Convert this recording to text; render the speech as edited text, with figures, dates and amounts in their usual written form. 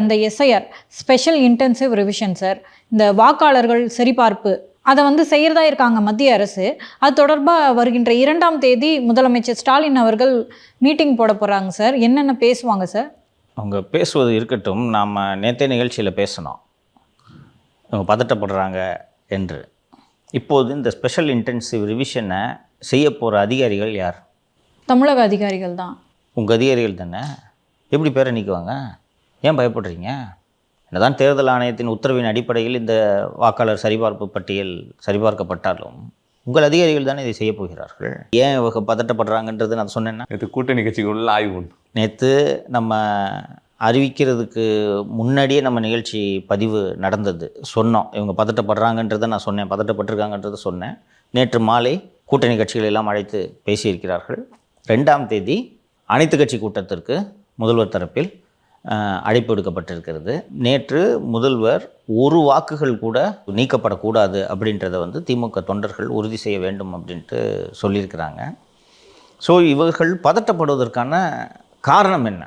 அந்த SIR special intensive revision sir, இந்த வாக்காளர்கள் சரிபார்ப்பு அதை செய்கிறதா இருக்காங்க மத்திய அரசு. அது தொடர்பாக வருகின்ற 2ஆம் தேதி முதலமைச்சர் ஸ்டாலின் அவர்கள் மீட்டிங் போட போகிறாங்க சார். என்னென்ன பேசுவாங்க சார்? அவங்க பேசுவது இருக்கட்டும், நாம் நேற்றைய நிகழ்ச்சியில் பேசணும் அவங்க பதட்டப்படுறாங்க என்று. இப்போது இந்த ஸ்பெஷல் இன்டென்சிவ் ரிவிஷனை செய்ய போகிற அதிகாரிகள் யார்? தமிழக அதிகாரிகள் தான். உங்கள் அதிகாரிகள் தானே. எப்படி பேரை நீக்குவாங்க? ஏன் பயப்படுறீங்க? என்னதான் தேர்தல் ஆணையத்தின் உத்தரவின் அடிப்படையில் இந்த வாக்காளர் சரிபார்ப்பு பட்டியல் சரிபார்க்கப்பட்டாலும் உங்கள் அதிகாரிகள் தானே இதை செய்ய போகிறார்கள். ஏன் இவங்க பதட்டப்படுறாங்கன்றது நான் சொன்னேன்னா, நேற்று கூட்டணி கட்சிக்குள்ள ஆய்வு உண்டு. நேற்று நம்ம அறிவிக்கிறதுக்கு முன்னாடியே நம்ம நிகழ்ச்சி பதிவு நடந்தது. சொன்னோம் இவங்க பதட்டப்படுறாங்கன்றதை நான் சொன்னேன், பதட்டப்பட்டிருக்காங்கன்றதை சொன்னேன். நேற்று மாலை கூட்டணி கட்சிகள் எல்லாம் அழைத்து பேசியிருக்கிறார்கள். 2ஆம் தேதி அனைத்து கட்சி கூட்டத்திற்கு முதல்வர் தரப்பில் அழைப்பு விடுக்கப்பட்டிருக்கிறது. நேற்று முதல்வர் ஒரு வாக்குகள் கூட நீக்கப்படக்கூடாது அப்படின்றத திமுக தொண்டர்கள் உறுதி செய்ய வேண்டும் அப்படின்ட்டு சொல்லியிருக்கிறாங்க. ஸோ இவர்கள் பதட்டப்படுவதற்கான காரணம் என்ன?